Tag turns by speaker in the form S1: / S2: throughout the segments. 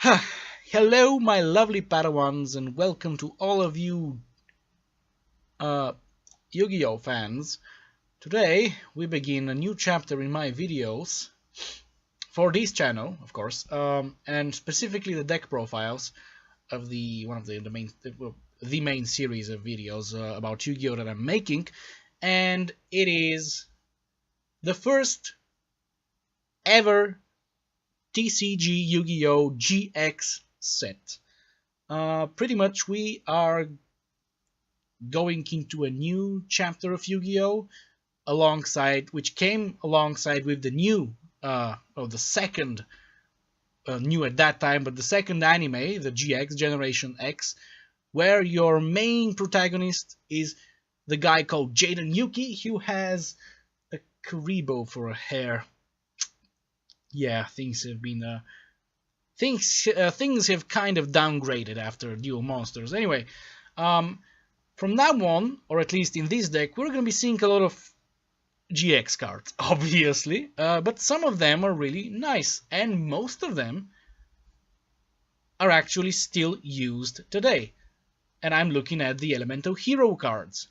S1: Hello, my lovely Padawans, and welcome to all of you Yu-Gi-Oh fans. Today we begin a new chapter in my videos for this channel, of course, and specifically the deck profiles of the main series of videos about Yu-Gi-Oh that I'm making, and it is the first ever TCG Yu-Gi-Oh GX set. Pretty much we are going into a new chapter of Yu-Gi-Oh! Which came alongside with the new, the second, new at that time, but the second anime, the GX, Generation X, where your main protagonist is the guy called Jaden Yuki, who has a Karibo for a hair. Yeah, things have been, things have kind of downgraded after Duel Monsters. Anyway, from now on, or at least in this deck, we're going to be seeing a lot of GX cards, obviously, but some of them are really nice, and most of them are actually still used today. And I'm looking at the Elemental Hero cards,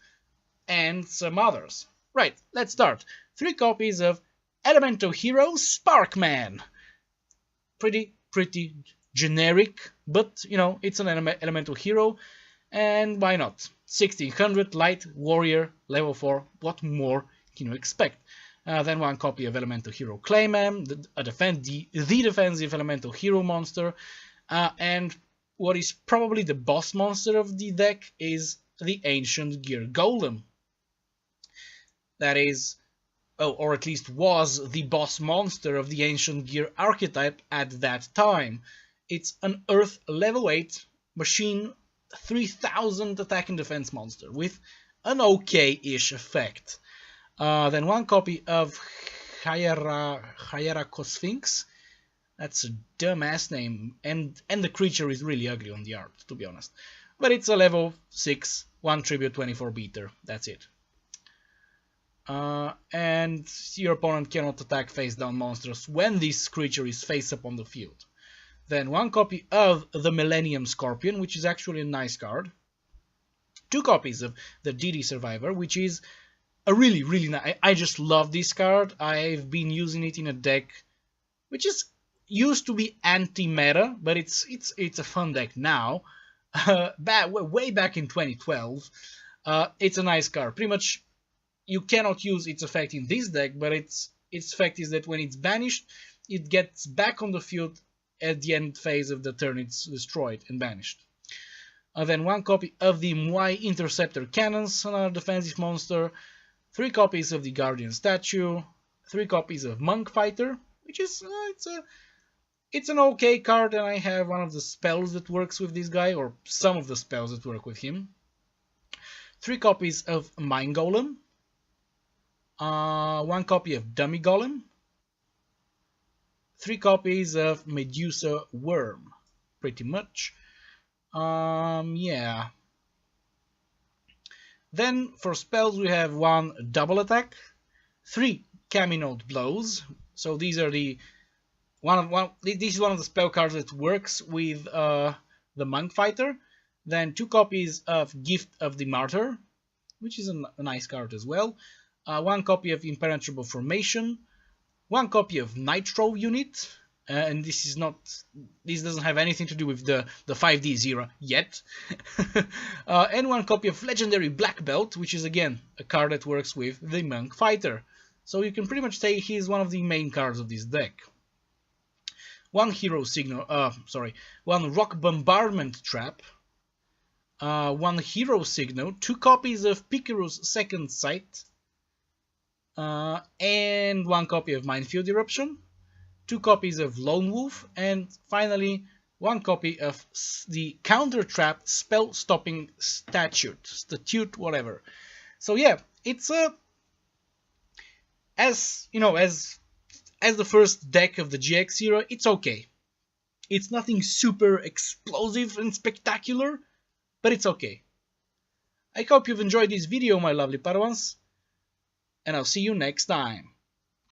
S1: and some others. Right, let's start. 3 copies of Elemental Hero Sparkman. Pretty generic, but, you know, it's an Elemental Hero, and why not? 1600, light, warrior, level 4, what more can you expect? Then 1 copy of Elemental Hero Clayman, the defensive Elemental Hero monster, and what is probably the boss monster of the deck is the Ancient Gear Golem. That is, or at least was, the boss monster of the Ancient Gear archetype at that time. It's an Earth level 8 machine 3000 attack and defense monster with an okay-ish effect. Then 1 copy of Hierarcho Sphinx. That's a dumbass name, and the creature is really ugly on the art, to be honest. But it's a level 6, 1 tribute, 24 beater. That's it. And your opponent cannot attack face-down monsters when this creature is face-up on the field. Then 1 copy of the Millennium Scorpion, which is actually a nice card. 2 copies of the DD Survivor, which is a really nice. I just love this card. I've been using it in a deck which is used to be anti-meta, but it's a fun deck now. Way back in 2012, it's a nice card. Pretty much, you cannot use its effect in this deck, but its effect is that when it's banished, it gets back on the field at the end phase of the turn it's destroyed and banished. Then 1 copy of the Mwai Interceptor Cannons, another defensive monster. 3 copies of the Guardian Statue. 3 copies of Monk Fighter, which is it's an okay card, and I have one of the spells that works with this guy, or some of the spells that work with him. 3 copies of Mind Golem. 1 copy of Dummy Golem. 3 copies of Medusa Worm, pretty much. Yeah. Then for spells we have 1 Double Attack, 3 Caminode Blows. So these are this is one of the spell cards that works with the Monk Fighter. Then 2 copies of Gift of the Martyr, which is a nice card as well. 1 copy of Impenetrable Formation. 1 copy of Nitro Unit, and this doesn't have anything to do with the 5D Zero yet. And 1 copy of Legendary Black Belt, which is again a card that works with the Monk Fighter. So you can pretty much say he's one of the main cards of this deck. 1 Hero Signal, 1 Rock Bombardment Trap. 1 Hero Signal, 2 copies of Pikaru's Second Sight. And 1 copy of Minefield Eruption, 2 copies of Lone Wolf, and finally 1 copy of the Counter Trap Spell Stopping Statute, whatever. So yeah, it's as you know, as the first deck of the GX era, it's okay. It's nothing super explosive and spectacular, but it's okay. I hope you've enjoyed this video, my lovely Padawans, and I'll see you next time.